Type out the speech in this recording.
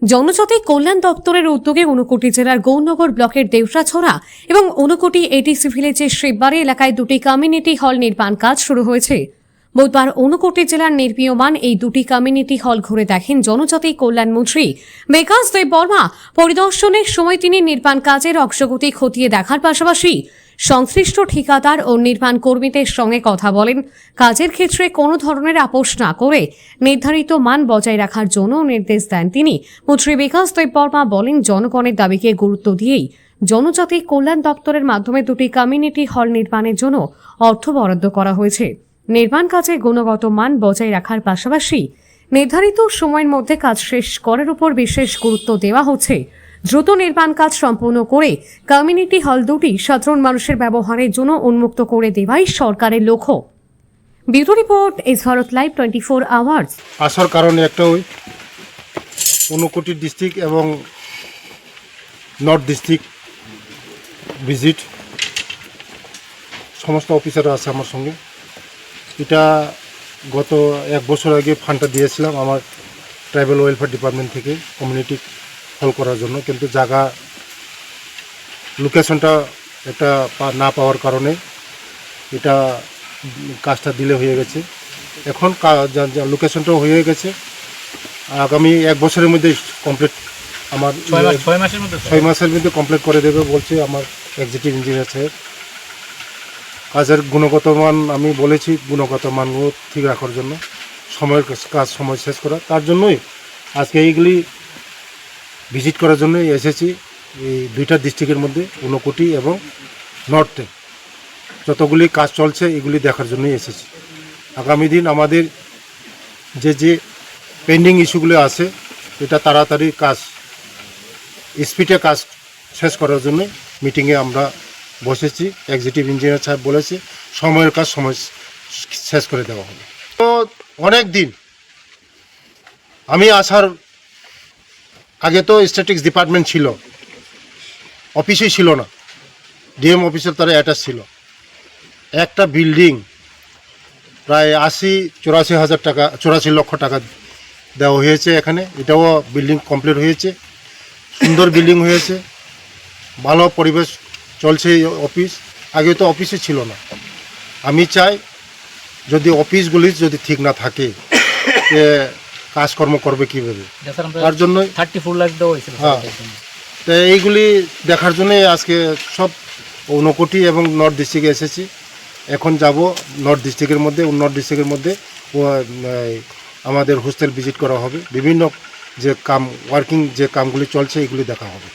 জনজাতি কল্যাণ দপ্তরের উদ্যোগে ঊনকোটি জেলার গৌরনগর ব্লকের দেউরাছড়া এবং ঊনকোটি এডিসি ভিলেজের শিববাড়ি এলাকায় দুটি কমিউনিটি হল নির্মাণ কাজ শুরু হয়েছে। বুধবার ঊনকোটি জেলার নির্মীয়মান এই দুটি কমিউনিটি হল ঘুরে দেখেন জনজাতি কল্যাণ মন্ত্রী বিকাশ দেববর্মা। পরিদর্শনের সময় তিনি নির্মাণ কাজের অগ্রগতি খতিয়ে দেখার পাশাপাশি সংশ্লিষ্ট ঠিকাদার ও নির্মাণ কর্মীদের সঙ্গে কথা বলেন। কাজের ক্ষেত্রে কোনো ধরনের আপোষ না করে নির্ধারিত মান বজায় রাখার জন্য নির্দেশ দেন তিনি। মন্ত্রী বিকাশ দেববর্মা বলেন, জনগণের দাবিকে গুরুত্ব দিয়েই জনজাতি কল্যাণ দপ্তরের মাধ্যমে দুটি কমিউনিটি হল নির্মাণের জন্য অর্থ বরাদ্দ করা হয়েছে। নির্মাণ কাজে গুণগত মান বজায় রাখার পাশাপাশি নির্ধারিত সময়ের মধ্যে কাজ শেষ করার উপর বিশেষ গুরুত্ব দেওয়া হচ্ছে। দ্রুত নির্মাণ কাজ সম্পূর্ণ করে কমিউনিটি হল দুটি সাধারণ মানুষের ব্যবহারের জন্য উন্মুক্ত করে দেওয়াই সরকারের লক্ষ্য। Bureau report, S Bharat live 24 hours. আসার কারণে একটা ওই ঊনকোটি ডিস্ট্রিক্ট এবং নর্থ ডিস্ট্রিক্ট ভিজিট, সমস্ত অফিসাররা আছে আমার সঙ্গে। এটা গত 1 বছর আগে ফান্ডটা দিয়েছিলাম আমার ট্রাইবাল ওয়েলফেয়ার ডিপার্টমেন্ট থেকে কমিউনিটি হল করার জন্য, কিন্তু জায়গা লোকেশনটা একটা না পাওয়ার কারণে এটা কাজটা দিলে হয়ে গেছে। এখন লোকেশনটাও হয়ে গেছে, আগামী 1 বছরের মধ্যে কমপ্লিট, আমার 6 মাসের মধ্যে কমপ্লিট করে দেবে বলছে আমার এক্সিকিউটিভ ইঞ্জিনিয়ার সাহেব। কাজের গুণগত মান আমি বলেছি, গুণগত মানগুলো ঠিক রাখার জন্য, সময়ের কাজ সময় শেষ করা, তার জন্যই আজকে এইগুলি ভিজিট করার জন্যই এসেছি। এই দুইটা ডিস্ট্রিক্টের মধ্যে ঊনকোটি এবং নর্থে যতগুলি কাজ চলছে এগুলি দেখার জন্যই এসেছি। আগামী দিন আমাদের যে পেন্ডিং ইস্যুগুলো আছে এটা তাড়াতাড়ি কাজ, স্পিডে কাজ শেষ করার জন্য মিটিংয়ে আমরা বসেছি। এক্সিকিউটিভ ইঞ্জিনিয়ার সাহেব বলেছে সময়ের কাজ সময় শেষ করে দেওয়া হবে। তো অনেক দিন আমি আসার আগে তো স্ট্যাটিক্স ডিপার্টমেন্ট ছিল, অফিসই ছিল না, ডিএম অফিসের তারা অ্যাটাচ ছিল। একটা বিল্ডিং প্রায় 84 টাকা 84 লক্ষ টাকা দেওয়া হয়েছে এখানে। এটাও বিল্ডিং কমপ্লিট হয়েছে, সুন্দর বিল্ডিং হয়েছে, ভালো পরিবেশ চলছে এই অফিস। আগে তো অফিসে ছিল না। আমি চাই যদি অফিসগুলি যদি ঠিক না থাকে কাজকর্ম করবে কীভাবে, তার জন্যই 34 লাখ দেওয়া হয়েছিল। হ্যাঁ, তো এইগুলি দেখার জন্যই আজকে সব ঊনকোটি এবং নর্থ ডিস্ট্রিক্টে এসেছি। এখন যাব নর্থ ডিস্ট্রিক্টের মধ্যে, নর্থ ডিস্ট্রিক্টের মধ্যে আমাদের হোস্টেল ভিজিট করা হবে, বিভিন্ন যে ওয়ার্কিং যে কামগুলি চলছে এগুলি দেখা হবে।